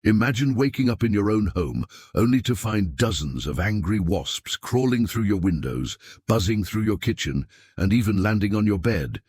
Imagine waking up in your own home only to find dozens of angry wasps crawling through your windows, buzzing through your kitchen, and even landing on your bed.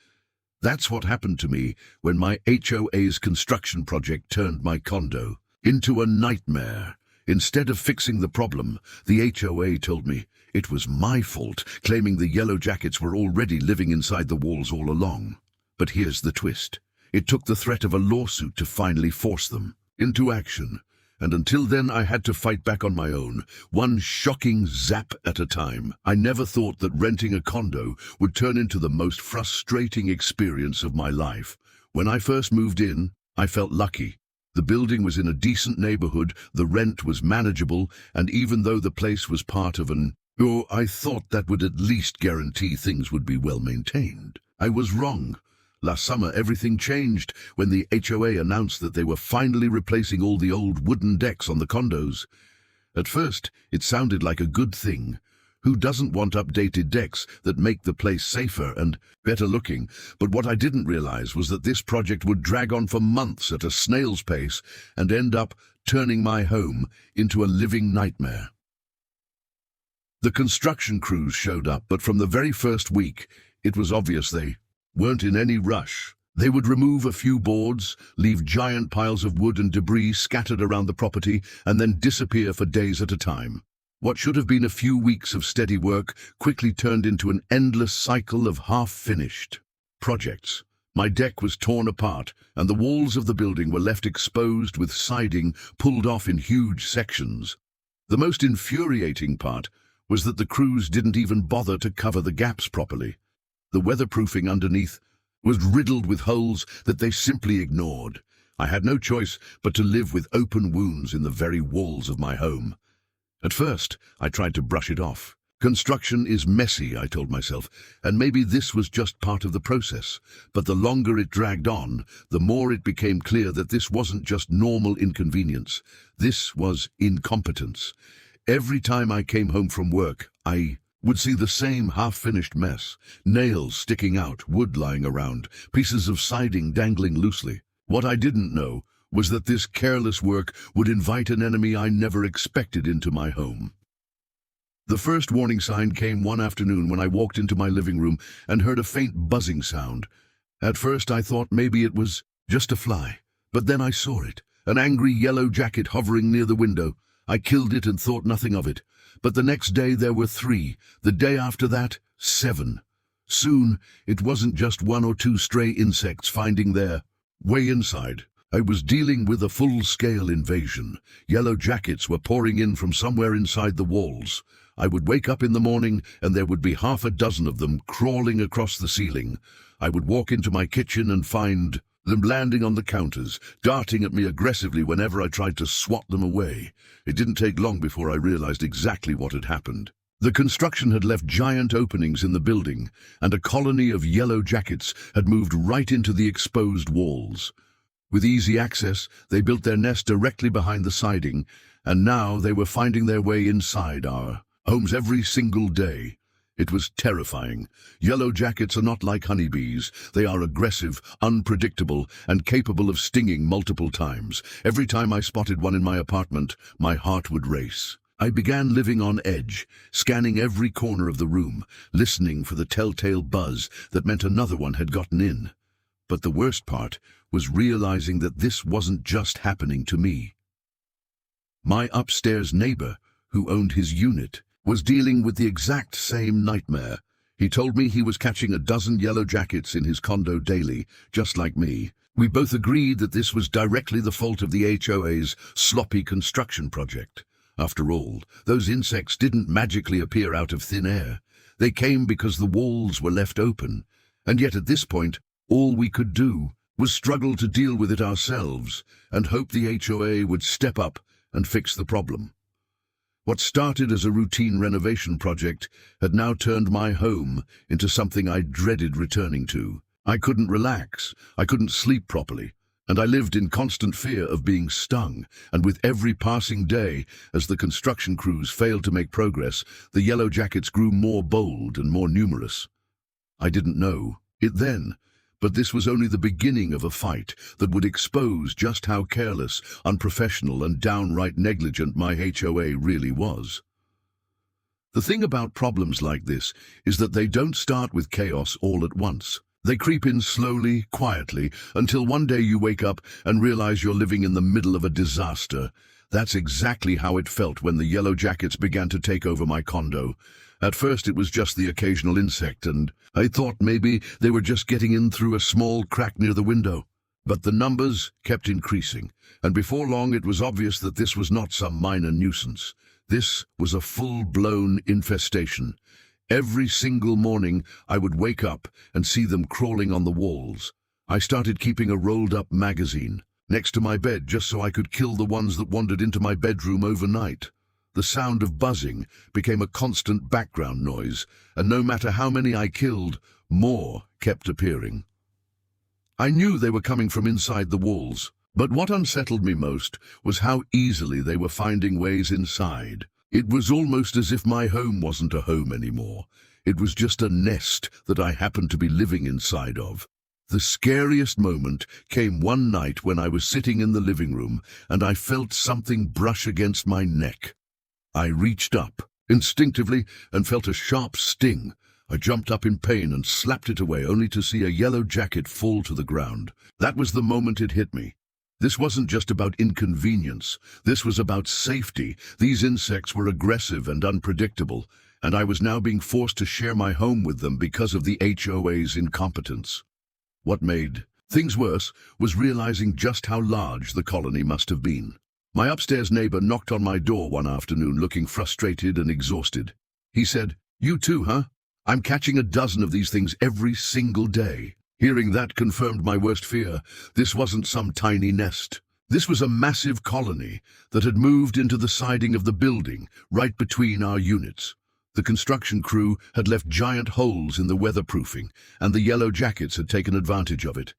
That's what happened to me when my HOA's construction project turned my condo into a nightmare. Instead of fixing the problem, the HOA told me it was my fault, claiming the yellow jackets were already living inside the walls all along. But here's the twist. It took the threat of a lawsuit to finally force them into action, and until then I had to fight back on my own, one shocking zap at a time. I never thought that renting a condo would turn into the most frustrating experience of my life. When I first moved in, I felt lucky. The building was in a decent neighborhood, the rent was manageable, and even though the place was part of I thought that would at least guarantee things would be well maintained. I was wrong. Last summer, everything changed when the HOA announced that they were finally replacing all the old wooden decks on the condos. At first, it sounded like a good thing. Who doesn't want updated decks that make the place safer and better looking? But what I didn't realize was that this project would drag on for months at a snail's pace and end up turning my home into a living nightmare. The construction crews showed up, but from the very first week, it was obvious they weren't in any rush. They would remove a few boards, leave giant piles of wood and debris scattered around the property, and then disappear for days at a time. What should have been a few weeks of steady work quickly turned into an endless cycle of half-finished projects. My deck was torn apart, and the walls of the building were left exposed with siding pulled off in huge sections. The most infuriating part was that the crews didn't even bother to cover the gaps properly. The weatherproofing underneath was riddled with holes that they simply ignored. I had no choice but to live with open wounds in the very walls of my home. At first, I tried to brush it off. Construction is messy, I told myself, and maybe this was just part of the process. But the longer it dragged on, the more it became clear that this wasn't just normal inconvenience. This was incompetence. Every time I came home from work, I would see the same half-finished mess. Nails sticking out, wood lying around, pieces of siding dangling loosely. What I didn't know was that this careless work would invite an enemy I never expected into my home. The first warning sign came one afternoon when I walked into my living room and heard a faint buzzing sound. At first I thought maybe it was just a fly, but then I saw it, an angry yellow jacket hovering near the window. I killed it and thought nothing of it. But the next day there were 3, the day after that, 7. Soon, it wasn't just 1 or 2 stray insects finding their way inside. I was dealing with a full-scale invasion. Yellow jackets were pouring in from somewhere inside the walls. I would wake up in the morning and there would be half a dozen of them crawling across the ceiling. I would walk into my kitchen and find them landing on the counters, darting at me aggressively whenever I tried to swat them away. It didn't take long before I realized exactly what had happened. The construction had left giant openings in the building, and a colony of yellow jackets had moved right into the exposed walls. With easy access, they built their nest directly behind the siding, and now they were finding their way inside our homes every single day. It was terrifying. Yellow jackets are not like honeybees. They are aggressive, unpredictable, and capable of stinging multiple times. Every time I spotted one in my apartment, my heart would race. I began living on edge, scanning every corner of the room, listening for the telltale buzz that meant another one had gotten in. But the worst part was realizing that this wasn't just happening to me. My upstairs neighbor, who owned his unit, was dealing with the exact same nightmare. He told me he was catching a dozen yellow jackets in his condo daily, just like me. We both agreed that this was directly the fault of the HOA's sloppy construction project. After all, those insects didn't magically appear out of thin air. They came because the walls were left open. And yet at this point, all we could do was struggle to deal with it ourselves and hope the HOA would step up and fix the problem. What started as a routine renovation project had now turned my home into something I dreaded returning to. I couldn't relax, I couldn't sleep properly, and I lived in constant fear of being stung. And with every passing day, as the construction crews failed to make progress, the yellow jackets grew more bold and more numerous. I didn't know it then, But this was only the beginning of a fight that would expose just how careless, unprofessional, and downright negligent my HOA really was. The thing about problems like this is that they don't start with chaos all at once. They creep in slowly, quietly, until one day you wake up and realize you're living in the middle of a disaster. That's exactly how it felt when the yellow jackets began to take over my condo. At first it was just the occasional insect, and I thought maybe they were just getting in through a small crack near the window. But the numbers kept increasing, and before long it was obvious that this was not some minor nuisance. This was a full-blown infestation. Every single morning I would wake up and see them crawling on the walls. I started keeping a rolled-up magazine next to my bed just so I could kill the ones that wandered into my bedroom overnight. The sound of buzzing became a constant background noise, and no matter how many I killed, more kept appearing. I knew they were coming from inside the walls, but what unsettled me most was how easily they were finding ways inside. It was almost as if my home wasn't a home anymore. It was just a nest that I happened to be living inside of. The scariest moment came one night when I was sitting in the living room and I felt something brush against my neck. I reached up instinctively and felt a sharp sting. I jumped up in pain and slapped it away, only to see a yellow jacket fall to the ground. That was the moment it hit me. This wasn't just about inconvenience. This was about safety. These insects were aggressive and unpredictable, and I was now being forced to share my home with them because of the HOA's incompetence. What made things worse was realizing just how large the colony must have been. My upstairs neighbor knocked on my door one afternoon looking frustrated and exhausted. He said, "You too, huh? I'm catching a dozen of these things every single day." Hearing that confirmed my worst fear. This wasn't some tiny nest. This was a massive colony that had moved into the siding of the building, right between our units. The construction crew had left giant holes in the weatherproofing, and the yellow jackets had taken advantage of it.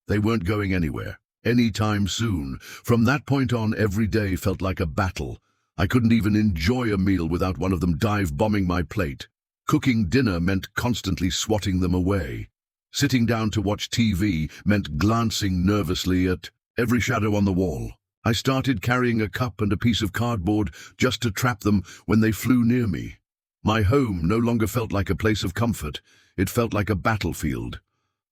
They weren't going anywhere, anytime soon. From that point on, every day felt like a battle. I couldn't even enjoy a meal without one of them dive-bombing my plate. Cooking dinner meant constantly swatting them away. Sitting down to watch TV meant glancing nervously at every shadow on the wall. I started carrying a cup and a piece of cardboard just to trap them when they flew near me. My home no longer felt like a place of comfort. It felt like a battlefield.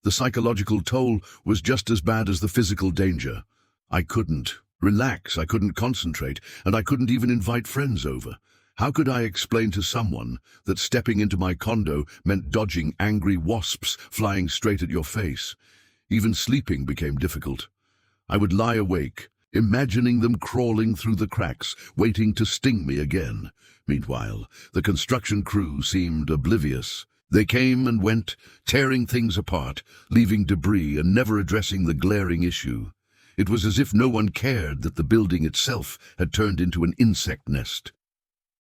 The psychological toll was just as bad as the physical danger. I couldn't relax, I couldn't concentrate, and I couldn't even invite friends over. How could I explain to someone that stepping into my condo meant dodging angry wasps flying straight at your face? Even sleeping became difficult. I would lie awake, imagining them crawling through the cracks, waiting to sting me again. Meanwhile, the construction crew seemed oblivious. They came and went, tearing things apart, leaving debris and never addressing the glaring issue. It was as if no one cared that the building itself had turned into an insect nest.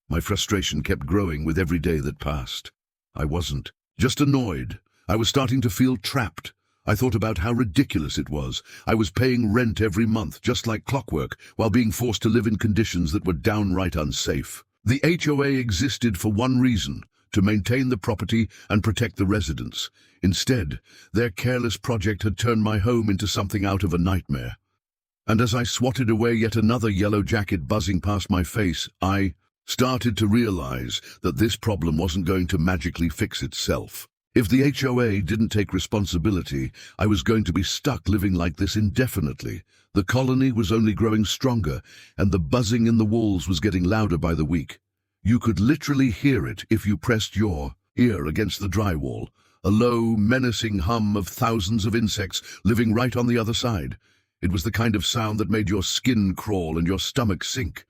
My frustration kept growing with every day that passed. I wasn't just annoyed. I was starting to feel trapped. I thought about how ridiculous it was. I was paying rent every month, just like clockwork, while being forced to live in conditions that were downright unsafe. The HOA existed for one reason: to maintain the property and protect the residents. Instead, their careless project had turned my home into something out of a nightmare. And as I swatted away yet another yellow jacket buzzing past my face, I started to realize that this problem wasn't going to magically fix itself. If the HOA didn't take responsibility, I was going to be stuck living like this indefinitely. The colony was only growing stronger, and the buzzing in the walls was getting louder by the week. You could literally hear it if you pressed your ear against the drywall, a low, menacing hum of thousands of insects living right on the other side. It was the kind of sound that made your skin crawl and your stomach sink.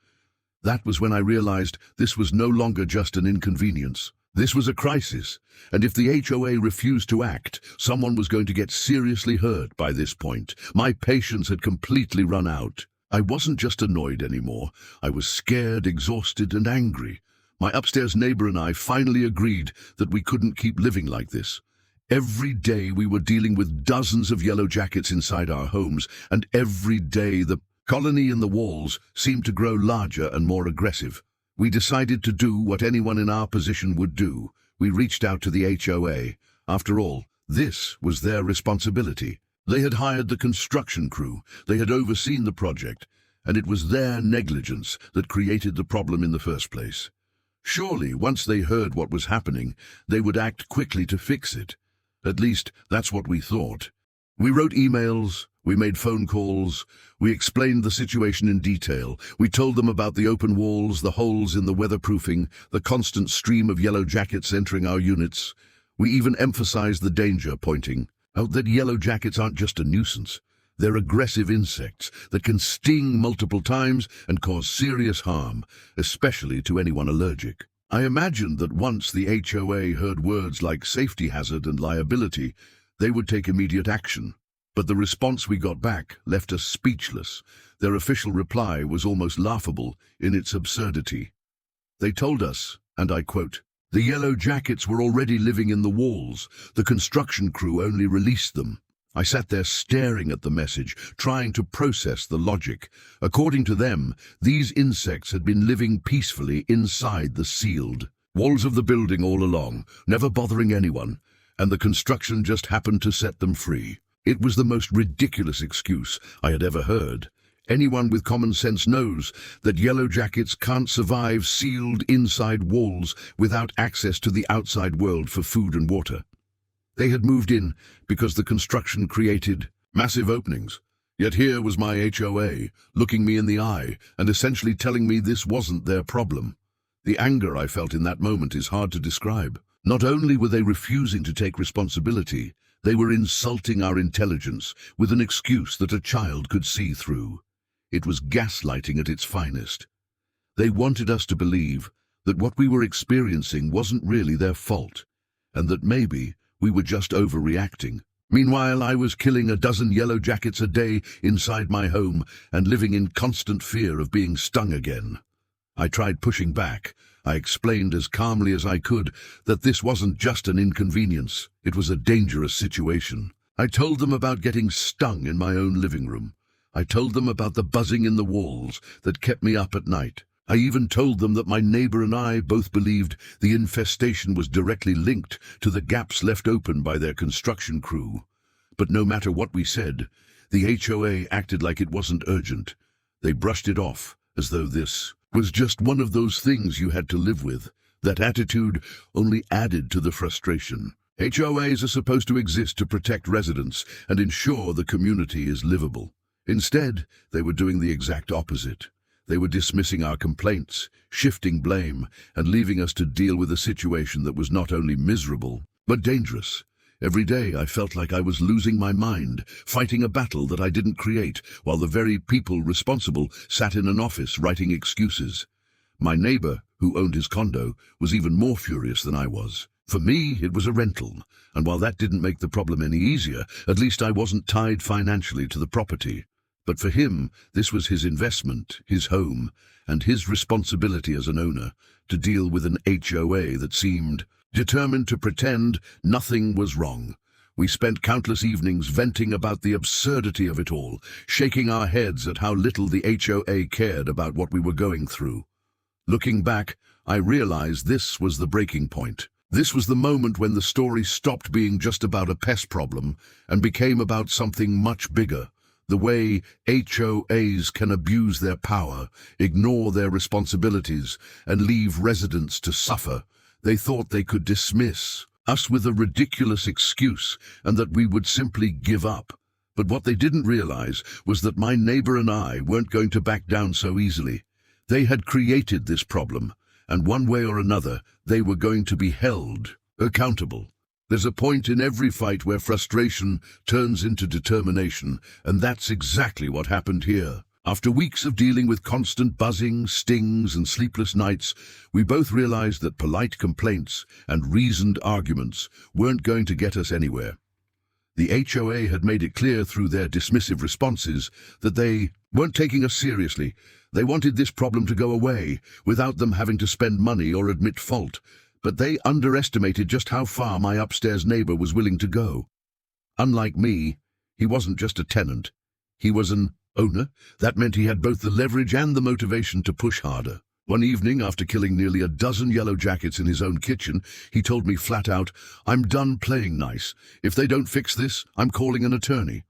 That was when I realized this was no longer just an inconvenience. This was a crisis, and if the HOA refused to act, someone was going to get seriously hurt by this point. My patience had completely run out. I wasn't just annoyed anymore. I was scared, exhausted, and angry. My upstairs neighbor and I finally agreed that we couldn't keep living like this. Every day we were dealing with dozens of yellow jackets inside our homes, and every day the colony in the walls seemed to grow larger and more aggressive. We decided to do what anyone in our position would do. We reached out to the HOA. After all, This was their responsibility. They had hired the construction crew, they had overseen the project, and it was their negligence that created the problem in the first place. Surely, once they heard what was happening, they would act quickly to fix it. At least, that's what we thought. We wrote emails, we made phone calls, we explained the situation in detail. We told them about the open walls, the holes in the weatherproofing, the constant stream of yellow jackets entering our units. We even emphasized the danger, pointing out that yellow jackets aren't just a nuisance. They're aggressive insects that can sting multiple times and cause serious harm, especially to anyone allergic. I imagined that once the HOA heard words like safety hazard and liability, they would take immediate action. But the response we got back left us speechless. Their official reply was almost laughable in its absurdity. They told us, and I quote, "The yellow jackets were already living in the walls. The construction crew only released them." I sat there staring at the message, trying to process the logic. According to them, these insects had been living peacefully inside the sealed walls of the building all along, never bothering anyone, and the construction just happened to set them free. It was the most ridiculous excuse I had ever heard. Anyone with common sense knows that yellow jackets can't survive sealed inside walls without access to the outside world for food and water. They had moved in because the construction created massive openings. Yet here was my HOA, looking me in the eye and essentially telling me this wasn't their problem. The anger I felt in that moment is hard to describe. Not only were they refusing to take responsibility, they were insulting our intelligence with an excuse that a child could see through. It was gaslighting at its finest. They wanted us to believe that what we were experiencing wasn't really their fault, and that maybe we were just overreacting. Meanwhile, I was killing a dozen yellow jackets a day inside my home and living in constant fear of being stung again. I tried pushing back. I explained as calmly as I could that this wasn't just an inconvenience, it was a dangerous situation. I told them about getting stung in my own living room. I told them about the buzzing in the walls that kept me up at night. I even told them that my neighbor and I both believed the infestation was directly linked to the gaps left open by their construction crew. But no matter what we said, the HOA acted like it wasn't urgent. They brushed it off, as though this was just one of those things you had to live with. That attitude only added to the frustration. HOAs are supposed to exist to protect residents and ensure the community is livable. Instead, they were doing the exact opposite. They were dismissing our complaints, shifting blame, and leaving us to deal with a situation that was not only miserable, but dangerous. Every day I felt like I was losing my mind, fighting a battle that I didn't create, while the very people responsible sat in an office writing excuses. My neighbor, who owned his condo, was even more furious than I was. For me, it was a rental, and while that didn't make the problem any easier, at least I wasn't tied financially to the property. But for him, this was his investment, his home, and his responsibility as an owner to deal with an HOA that seemed determined to pretend nothing was wrong. We spent countless evenings venting about the absurdity of it all, shaking our heads at how little the HOA cared about what we were going through. Looking back, I realized this was the breaking point. This was the moment when the story stopped being just about a pest problem and became about something much bigger. The way HOAs can abuse their power, ignore their responsibilities, and leave residents to suffer. They thought they could dismiss us with a ridiculous excuse and that we would simply give up. But what they didn't realize was that my neighbor and I weren't going to back down so easily. They had created this problem, and one way or another, they were going to be held accountable. There's a point in every fight where frustration turns into determination, and that's exactly what happened here. After weeks of dealing with constant buzzing, stings, and sleepless nights, we both realized that polite complaints and reasoned arguments weren't going to get us anywhere. The HOA had made it clear through their dismissive responses that they weren't taking us seriously. They wanted this problem to go away without them having to spend money or admit fault. But they underestimated just how far my upstairs neighbor was willing to go. Unlike me, he wasn't just a tenant. He was an owner. That meant he had both the leverage and the motivation to push harder. One evening, after killing nearly a dozen yellow jackets in his own kitchen, he told me flat out, "I'm done playing nice. If they don't fix this, I'm calling an attorney."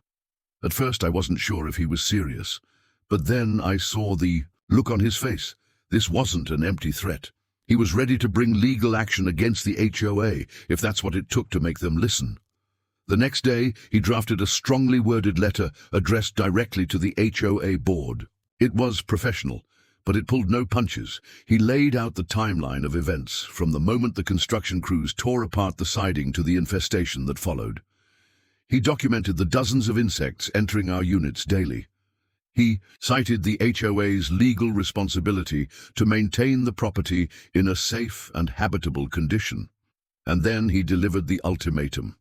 At first, I wasn't sure if he was serious. But then I saw the look on his face. This wasn't an empty threat. He was ready to bring legal action against the HOA, if that's what it took to make them listen. The next day, he drafted a strongly worded letter addressed directly to the HOA board. It was professional, but it pulled no punches. He laid out the timeline of events, from the moment the construction crews tore apart the siding to the infestation that followed. He documented the dozens of insects entering our units daily. He cited the HOA's legal responsibility to maintain the property in a safe and habitable condition. And then he delivered the ultimatum.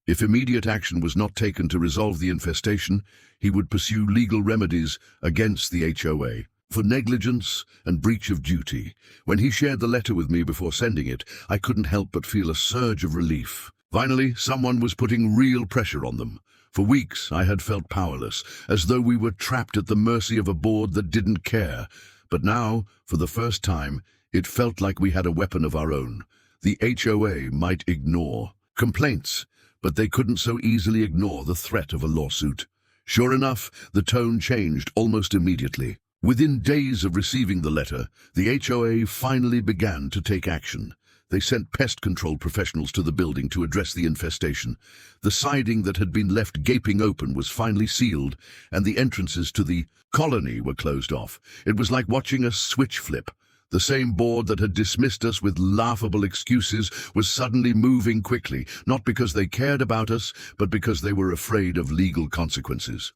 If immediate action was not taken to resolve the infestation, he would pursue legal remedies against the HOA for negligence and breach of duty. When he shared the letter with me before sending it, I couldn't help but feel a surge of relief. Finally, someone was putting real pressure on them. For weeks, I had felt powerless, as though we were trapped at the mercy of a board that didn't care. But now, for the first time, it felt like we had a weapon of our own. The HOA might ignore complaints, but they couldn't so easily ignore the threat of a lawsuit. Sure enough, the tone changed almost immediately. Within days of receiving the letter, the HOA finally began to take action. They sent pest control professionals to the building to address the infestation. The siding that had been left gaping open was finally sealed, and the entrances to the colony were closed off. It was like watching a switch flip. The same board that had dismissed us with laughable excuses was suddenly moving quickly, not because they cared about us, but because they were afraid of legal consequences.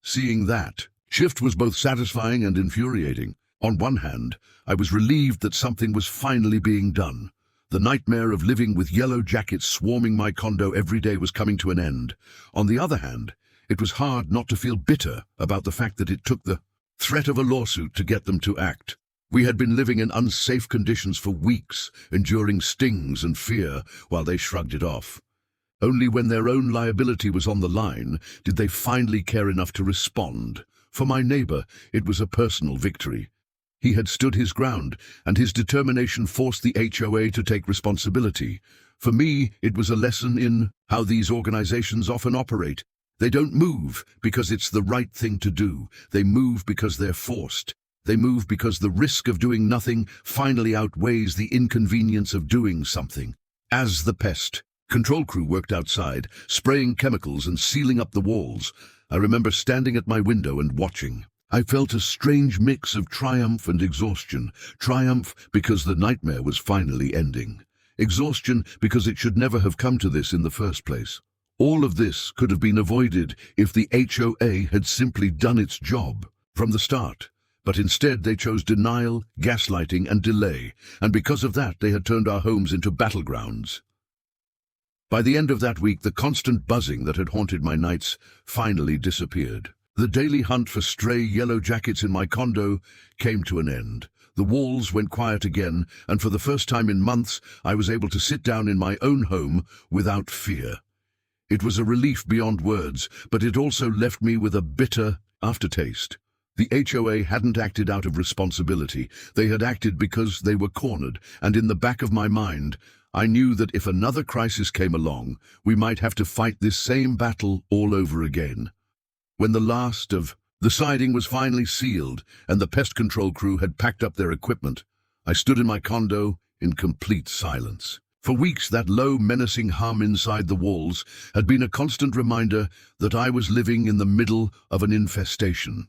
Seeing that shift was both satisfying and infuriating. On one hand, I was relieved that something was finally being done. The nightmare of living with yellow jackets swarming my condo every day was coming to an end. On the other hand, it was hard not to feel bitter about the fact that it took the threat of a lawsuit to get them to act. We had been living in unsafe conditions for weeks, enduring stings and fear while they shrugged it off. Only when their own liability was on the line did they finally care enough to respond. For my neighbor, it was a personal victory. He had stood his ground, and his determination forced the HOA to take responsibility. For me, it was a lesson in how these organizations often operate. They don't move because it's the right thing to do. They move because they're forced. They move because the risk of doing nothing finally outweighs the inconvenience of doing something. As the pest control crew worked outside, spraying chemicals and sealing up the walls, I remember standing at my window and watching. I felt a strange mix of triumph and exhaustion. Triumph because the nightmare was finally ending. Exhaustion because it should never have come to this in the first place. All of this could have been avoided if the HOA had simply done its job from the start. But instead they chose denial, gaslighting, and delay, and because of that they had turned our homes into battlegrounds. By the end of that week, the constant buzzing that had haunted my nights finally disappeared. The daily hunt for stray yellow jackets in my condo came to an end. The walls went quiet again, and for the first time in months, I was able to sit down in my own home without fear. It was a relief beyond words, but it also left me with a bitter aftertaste. The HOA hadn't acted out of responsibility. They had acted because they were cornered, and in the back of my mind, I knew that if another crisis came along, we might have to fight this same battle all over again. When the last of the siding was finally sealed and the pest control crew had packed up their equipment, I stood in my condo in complete silence. For weeks, that low, menacing hum inside the walls had been a constant reminder that I was living in the middle of an infestation.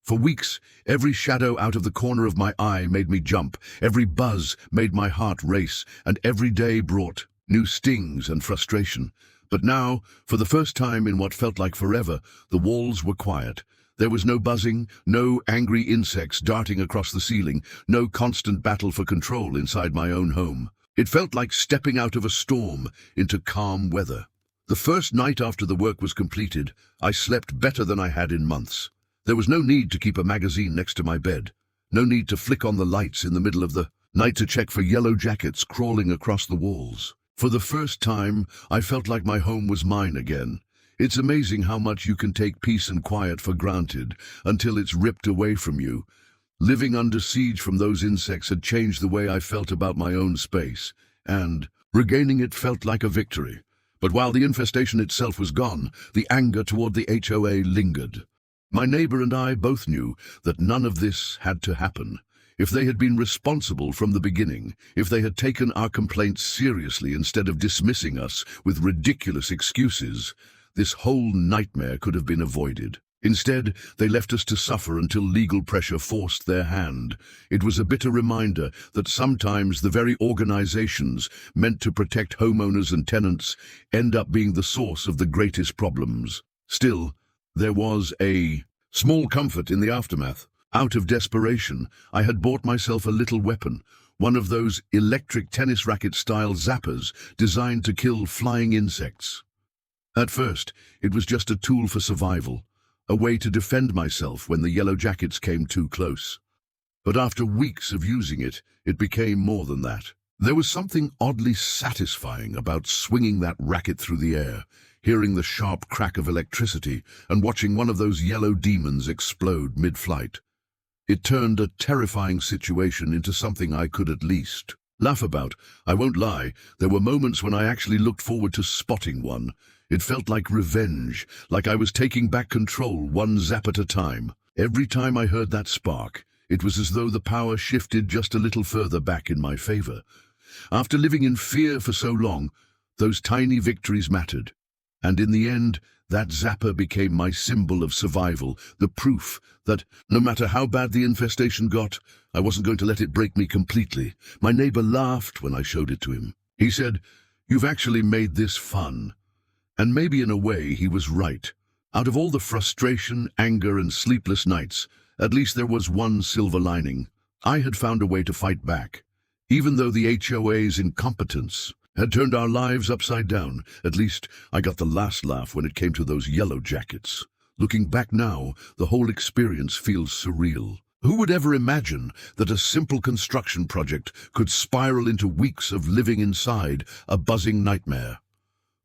For weeks, every shadow out of the corner of my eye made me jump, every buzz made my heart race, and every day brought new stings and frustration. But now, for the first time in what felt like forever, the walls were quiet. There was no buzzing, no angry insects darting across the ceiling, no constant battle for control inside my own home. It felt like stepping out of a storm into calm weather. The first night after the work was completed, I slept better than I had in months. There was no need to keep a magazine next to my bed, no need to flick on the lights in the middle of the night to check for yellow jackets crawling across the walls. For the first time, I felt like my home was mine again. It's amazing how much you can take peace and quiet for granted until it's ripped away from you. Living under siege from those insects had changed the way I felt about my own space, and regaining it felt like a victory. But while the infestation itself was gone, the anger toward the HOA lingered. My neighbor and I both knew that none of this had to happen. If they had been responsible from the beginning, if they had taken our complaints seriously instead of dismissing us with ridiculous excuses, this whole nightmare could have been avoided. Instead, they left us to suffer until legal pressure forced their hand. It was a bitter reminder that sometimes the very organizations meant to protect homeowners and tenants end up being the source of the greatest problems. Still, there was a small comfort in the aftermath. Out of desperation, I had bought myself a little weapon, one of those electric tennis racket-style zappers designed to kill flying insects. At first, it was just a tool for survival, a way to defend myself when the yellow jackets came too close. But after weeks of using it, it became more than that. There was something oddly satisfying about swinging that racket through the air, hearing the sharp crack of electricity, and watching one of those yellow demons explode mid-flight. It turned a terrifying situation into something I could at least laugh about. I won't lie, there were moments when I actually looked forward to spotting one. It felt like revenge, like I was taking back control one zap at a time. Every time I heard that spark, it was as though the power shifted just a little further back in my favor. After living in fear for so long, those tiny victories mattered. And in the end, that zapper became my symbol of survival, the proof that, no matter how bad the infestation got, I wasn't going to let it break me completely. My neighbor laughed when I showed it to him. He said, "You've actually made this fun." And maybe in a way he was right. Out of all the frustration, anger, and sleepless nights, at least there was one silver lining. I had found a way to fight back. Even though the HOA's incompetence had turned our lives upside down, at least I got the last laugh when it came to those yellow jackets. Looking back now, the whole experience feels surreal. Who would ever imagine that a simple construction project could spiral into weeks of living inside a buzzing nightmare?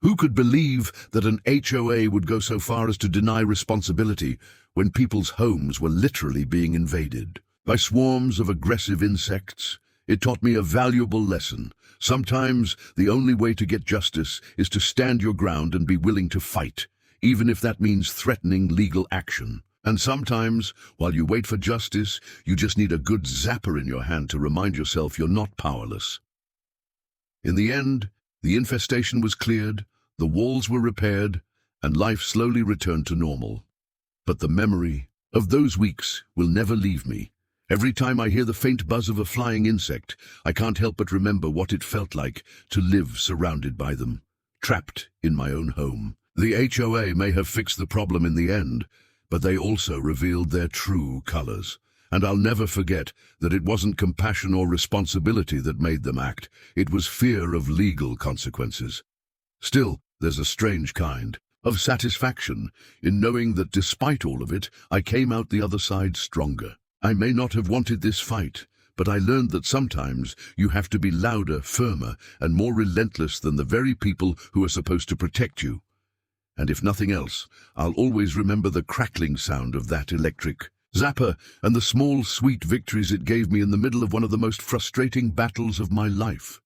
Who could believe that an HOA would go so far as to deny responsibility when people's homes were literally being invaded by swarms of aggressive insects? It taught me a valuable lesson. Sometimes the only way to get justice is to stand your ground and be willing to fight, even if that means threatening legal action. And sometimes, while you wait for justice, you just need a good zapper in your hand to remind yourself you're not powerless. In the end, the infestation was cleared, the walls were repaired, and life slowly returned to normal. But the memory of those weeks will never leave me. Every time I hear the faint buzz of a flying insect, I can't help but remember what it felt like to live surrounded by them, trapped in my own home. The HOA may have fixed the problem in the end, but they also revealed their true colors. And I'll never forget that it wasn't compassion or responsibility that made them act. It was fear of legal consequences. Still, there's a strange kind of satisfaction in knowing that despite all of it, I came out the other side stronger. I may not have wanted this fight, but I learned that sometimes you have to be louder, firmer, and more relentless than the very people who are supposed to protect you. And if nothing else, I'll always remember the crackling sound of that electric zapper and the small, sweet victories it gave me in the middle of one of the most frustrating battles of my life.